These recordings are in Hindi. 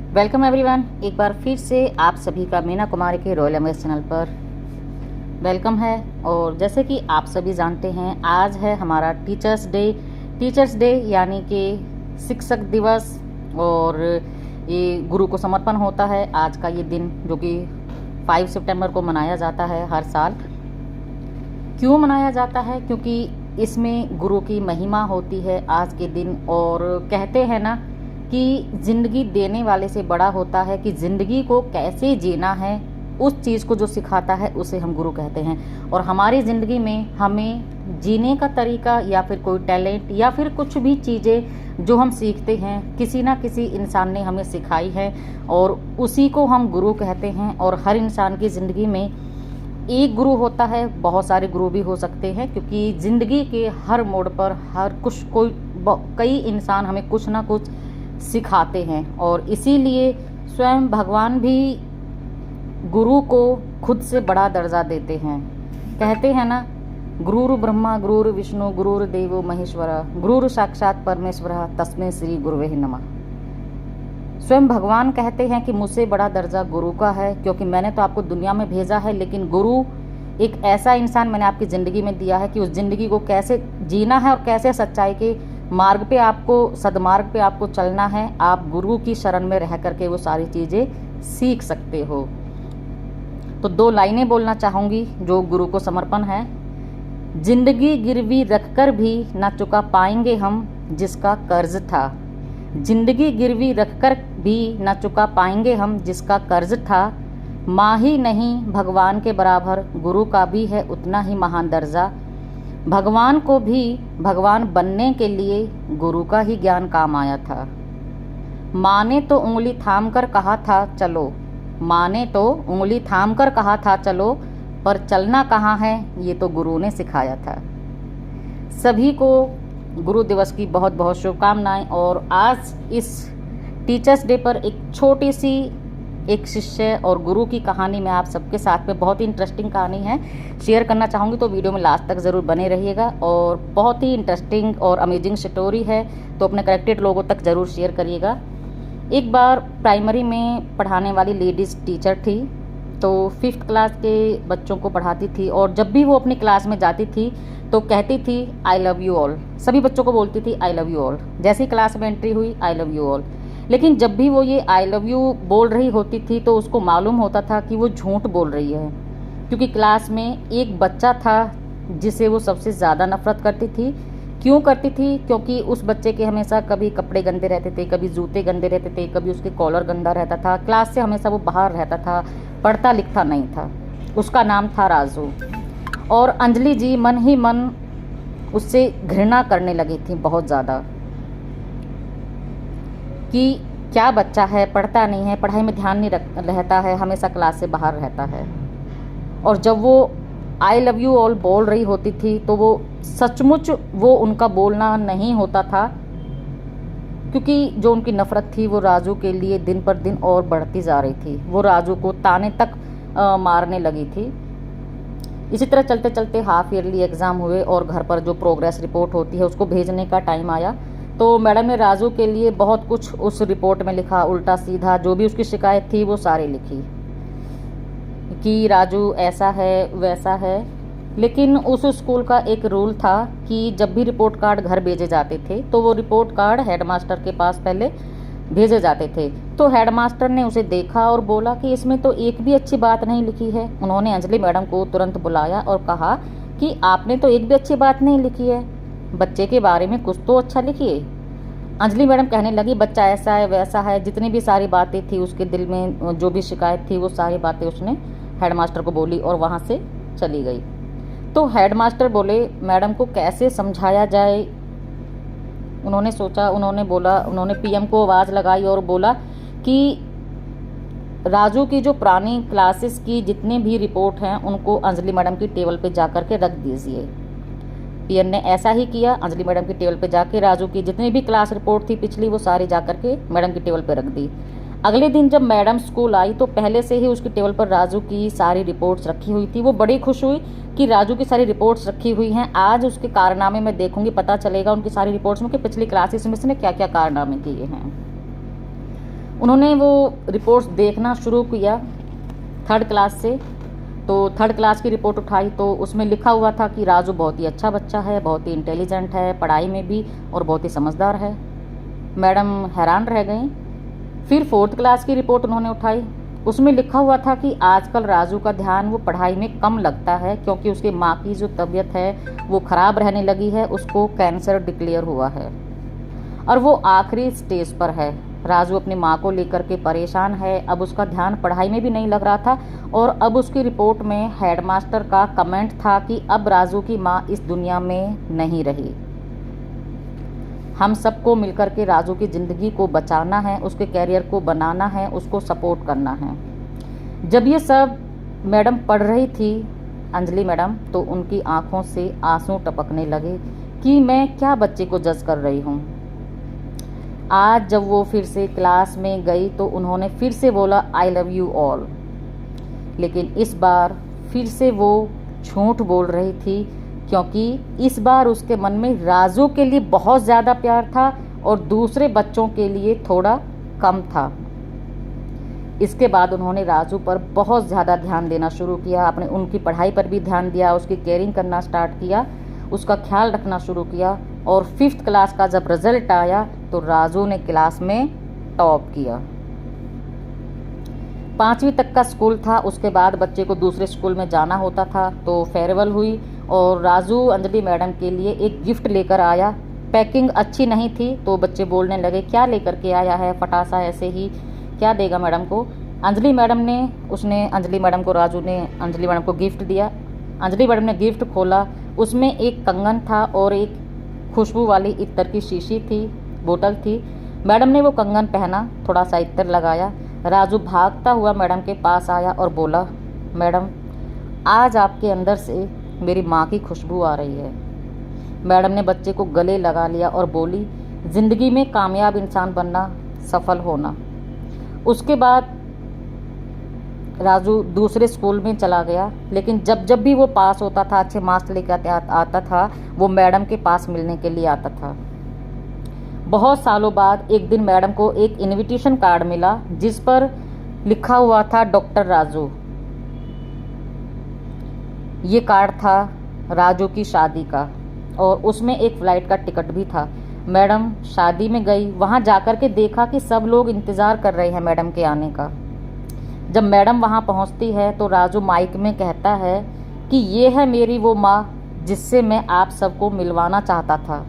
वेलकम एवरीवन, एक बार फिर से आप सभी का मीना कुमारी के रॉयल एमएस चैनल पर वेलकम है। और जैसे कि आप सभी जानते हैं, आज है हमारा टीचर्स डे यानी कि शिक्षक दिवस। और ये गुरु को समर्पण होता है आज का ये दिन, जो कि 5 सितंबर को मनाया जाता है हर साल। क्यों मनाया जाता है? क्योंकि इसमें गुरु की महिमा होती है आज के दिन। और कहते हैं ना कि ज़िंदगी देने वाले से बड़ा होता है कि ज़िंदगी को कैसे जीना है, उस चीज़ को जो सिखाता है उसे हम गुरु कहते हैं। और हमारी ज़िंदगी में हमें जीने का तरीका या फिर कोई टैलेंट या फिर कुछ भी चीज़ें जो हम सीखते हैं, किसी ना किसी इंसान ने हमें सिखाई है और उसी को हम गुरु कहते हैं। और हर इंसान की ज़िंदगी में एक गुरु होता है, बहुत सारे गुरु भी हो सकते हैं, क्योंकि ज़िंदगी के हर मोड़ पर कई इंसान हमें कुछ ना कुछ सिखाते हैं। और इसीलिए स्वयं भगवान भी गुरु को खुद से बड़ा दर्जा देते हैं। कहते हैं ना, गुरुर् ब्रह्मा गुरुर् विष्णु गुरुर्देवो महेश्वर गुरुर् साक्षात परमेश्वर तस्मै श्री गुरुवे नमः। स्वयं भगवान कहते हैं कि मुझसे बड़ा दर्जा गुरु का है, क्योंकि मैंने तो आपको दुनिया में भेजा है, लेकिन गुरु एक ऐसा इंसान मैंने आपकी ज़िंदगी में दिया है कि उस ज़िंदगी को कैसे जीना है और कैसे सच्चाई के मार्ग पे सदमार्ग पे आपको चलना है। आप गुरु की शरण में रह करके वो सारी चीज़ें सीख सकते हो। तो 2 लाइनें बोलना चाहूँगी जो गुरु को समर्पण है। जिंदगी गिरवी रखकर भी न चुका पाएंगे हम जिसका कर्ज था। जिंदगी गिरवी रखकर भी न चुका पाएंगे हम जिसका कर्ज था। माँ ही नहीं भगवान के बराबर गुरु का भी है उतना ही महान दर्जा। भगवान को भी भगवान बनने के लिए गुरु का ही ज्ञान काम आया था। माँ ने तो उंगली थाम कर कहा था चलो, माँ ने तो उंगली थाम कर कहा था चलो, पर चलना कहाँ है ये तो गुरु ने सिखाया था। सभी को गुरु दिवस की बहुत बहुत शुभकामनाएं। और आज इस टीचर्स डे पर एक छोटी सी एक शिष्य और गुरु की कहानी मैं आप सबके साथ में, बहुत ही इंटरेस्टिंग कहानी है, शेयर करना चाहूँगी। तो वीडियो में लास्ट तक ज़रूर बने रहिएगा। और बहुत ही इंटरेस्टिंग और अमेजिंग स्टोरी है, तो अपने कनेक्टेड लोगों तक ज़रूर शेयर करिएगा। एक बार प्राइमरी में पढ़ाने वाली लेडीज़ टीचर थी, तो 5th क्लास के बच्चों को पढ़ाती थी। और जब भी वो अपनी क्लास में जाती थी तो कहती थी आई लव यू ऑल। सभी बच्चों को बोलती थी आई लव यू ऑल। जैसे ही क्लास में एंट्री हुई, आई लव यू ऑल। लेकिन जब भी वो ये आई लव यू बोल रही होती थी तो उसको मालूम होता था कि वो झूठ बोल रही है, क्योंकि क्लास में एक बच्चा था जिसे वो सबसे ज़्यादा नफरत करती थी। क्यों करती थी? क्योंकि उस बच्चे के हमेशा कभी कपड़े गंदे रहते थे, कभी जूते गंदे रहते थे, कभी उसके कॉलर गंदा रहता था, क्लास से हमेशा वो बाहर रहता था, पढ़ता लिखता नहीं था। उसका नाम था राजू। और अंजलि जी मन ही मन उससे घृणा करने लगी थी बहुत ज़्यादा, कि क्या बच्चा है, पढ़ता नहीं है, पढ़ाई में ध्यान नहीं रहता है, हमेशा क्लास से बाहर रहता है। और जब वो आई लव यू ऑल बोल रही होती थी तो वो सचमुच वो उनका बोलना नहीं होता था, क्योंकि जो उनकी नफ़रत थी वो राजू के लिए दिन पर दिन और बढ़ती जा रही थी। वो राजू को ताने तक मारने लगी थी। इसी तरह चलते चलते हाफ ईयरली एग्ज़ाम हुए और घर पर जो प्रोग्रेस रिपोर्ट होती है उसको भेजने का टाइम आया। तो मैडम ने राजू के लिए बहुत कुछ उस रिपोर्ट में लिखा, उल्टा सीधा जो भी उसकी शिकायत थी वो सारी लिखी कि राजू ऐसा है वैसा है। लेकिन उस स्कूल का एक रूल था कि जब भी रिपोर्ट कार्ड घर भेजे जाते थे तो वो रिपोर्ट कार्ड हेडमास्टर के पास पहले भेजे जाते थे। तो हेडमास्टर ने उसे देखा और बोला कि इसमें तो एक भी अच्छी बात नहीं लिखी है। उन्होंने अंजलि मैडम को तुरंत बुलाया और कहा कि आपने तो एक भी अच्छी बात नहीं लिखी है, बच्चे के बारे में कुछ तो अच्छा लिखिए। अंजलि मैडम कहने लगी बच्चा ऐसा है वैसा है, जितनी भी सारी बातें थी उसके दिल में, जो भी शिकायत थी वो सारी बातें उसने हेडमास्टर को बोली और वहाँ से चली गई। तो हेडमास्टर बोले मैडम को कैसे समझाया जाए। उन्होंने सोचा, उन्होंने पीएम को आवाज़ लगाई और बोला कि राजू की जो पुरानी क्लासेस की जितनी भी रिपोर्ट हैं उनको अंजलि मैडम की टेबल पे जा कर के रख दीजिए। पीएम ने ऐसा ही किया, अंजलि मैडम की टेबल पे जाके राजू की जितनी भी क्लास रिपोर्ट थी पिछली वो सारी जा कर के मैडम की टेबल पे रख दी। अगले दिन जब मैडम स्कूल आई तो पहले से ही उसकी टेबल पर राजू की सारी रिपोर्ट्स रखी हुई थी। वो बड़ी खुश हुई कि राजू की सारी रिपोर्ट्स रखी हुई हैं, आज उसके कारनामे मैं देखूंगी, पता चलेगा उनकी सारी रिपोर्ट्स में कि पिछली क्लासेस में उसने क्या क्या कारनामे किए हैं। उन्होंने वो रिपोर्ट्स देखना शुरू किया 3rd क्लास से। तो 3rd क्लास की रिपोर्ट उठाई तो उसमें लिखा हुआ था कि राजू बहुत ही अच्छा बच्चा है, बहुत ही इंटेलिजेंट है पढ़ाई में भी और बहुत ही समझदार है। मैडम हैरान रह गई। फिर 4th क्लास की रिपोर्ट उन्होंने उठाई, उसमें लिखा हुआ था कि आजकल राजू का ध्यान वो पढ़ाई में कम लगता है क्योंकि उसकी माँ की जो तबीयत है वो ख़राब रहने लगी है, उसको कैंसर डिक्लेयर हुआ है और वो आखिरी स्टेज पर है। राजू अपनी माँ को लेकर के परेशान है, अब उसका ध्यान पढ़ाई में भी नहीं लग रहा था और अब उसकी रिपोर्ट में हेडमास्टर का कमेंट था कि अब राजू की माँ इस दुनिया में नहीं रही। हम सबको मिलकर के राजू की ज़िंदगी को बचाना है, उसके कैरियर को बनाना है, उसको सपोर्ट करना है। जब ये सब मैडम पढ़ रही थी, अंजलि मैडम, तो उनकी आंखों से आंसू टपकने लगे कि मैं क्या बच्चे को जज कर रही हूँ। आज जब वो फिर से क्लास में गई तो उन्होंने फिर से बोला आई लव यू ऑल, लेकिन इस बार फिर से वो झूठ बोल रही थी क्योंकि इस बार उसके मन में राजू के लिए बहुत ज़्यादा प्यार था और दूसरे बच्चों के लिए थोड़ा कम था। इसके बाद उन्होंने राजू पर बहुत ज़्यादा ध्यान देना शुरू किया, अपने उनकी पढ़ाई पर भी ध्यान दिया, उसकी केयरिंग करना स्टार्ट किया, उसका ख्याल रखना शुरू किया। और 5th क्लास का जब रिजल्ट आया तो राजू ने क्लास में टॉप किया। 5वीं तक का स्कूल था, उसके बाद बच्चे को दूसरे स्कूल में जाना होता था। तो फेयरवेल हुई और राजू अंजलि मैडम के लिए एक गिफ्ट लेकर आया। पैकिंग अच्छी नहीं थी तो बच्चे बोलने लगे क्या लेकर के आया है, फटासा ऐसे ही क्या देगा मैडम को। अंजलि मैडम को राजू ने अंजलि मैडम को गिफ्ट दिया। अंजलि मैडम ने गिफ्ट खोला, उसमें एक कंगन था और एक खुशबू वाली इत्र की शीशी थी, बोतल थी। मैडम ने वो कंगन पहना, थोड़ा सा इत्र लगाया। राजू भागता हुआ मैडम के पास आया और बोला मैडम आज आपके अंदर से मेरी माँ की खुशबू आ रही है। मैडम ने बच्चे को गले लगा लिया और बोली ज़िंदगी में कामयाब इंसान बनना, सफल होना। उसके बाद राजू दूसरे स्कूल में चला गया, लेकिन जब भी वो पास होता था, अच्छे मार्क्स लेकर आता था, वो मैडम के पास मिलने के लिए आता था। बहुत सालों बाद एक दिन मैडम को एक इनविटेशन कार्ड मिला जिस पर लिखा हुआ था डॉक्टर राजू। ये कार्ड था राजू की शादी का और उसमें एक फ़्लाइट का टिकट भी था। मैडम शादी में गई, वहाँ जाकर के देखा कि सब लोग इंतज़ार कर रहे हैं मैडम के आने का। जब मैडम वहाँ पहुँचती है तो राजू माइक में कहता है कि ये है मेरी वो माँ जिससे मैं आप सबको मिलवाना चाहता था।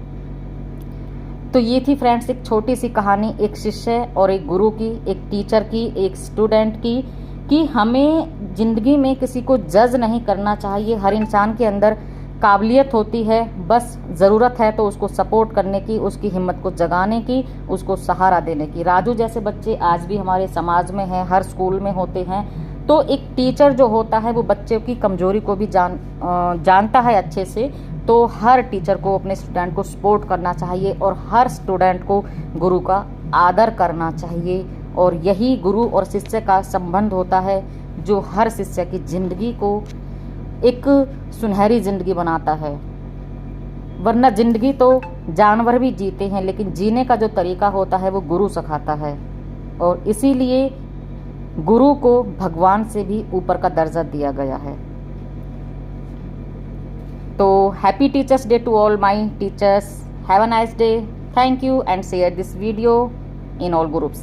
तो ये थी फ्रेंड्स एक छोटी सी कहानी, एक शिष्य और एक गुरु की, एक टीचर की, एक स्टूडेंट की, कि हमें ज़िंदगी में किसी को जज नहीं करना चाहिए। हर इंसान के अंदर काबिलियत होती है, बस ज़रूरत है तो उसको सपोर्ट करने की, उसकी हिम्मत को जगाने की, उसको सहारा देने की। राजू जैसे बच्चे आज भी हमारे समाज में हैं, हर स्कूल में होते हैं। तो एक टीचर जो होता है वो बच्चों की कमज़ोरी को भी जानता है अच्छे से। तो हर टीचर को अपने स्टूडेंट को सपोर्ट करना चाहिए और हर स्टूडेंट को गुरु का आदर करना चाहिए। और यही गुरु और शिष्य का संबंध होता है जो हर शिष्य की ज़िंदगी को एक सुनहरी ज़िंदगी बनाता है। वरना ज़िंदगी तो जानवर भी जीते हैं, लेकिन जीने का जो तरीका होता है वो गुरु सिखाता है। और इसीलिए गुरु को भगवान से भी ऊपर का दर्जा दिया गया है। तो happy teachers day to all my teachers. Have a nice day. Thank you and share this video in all groups.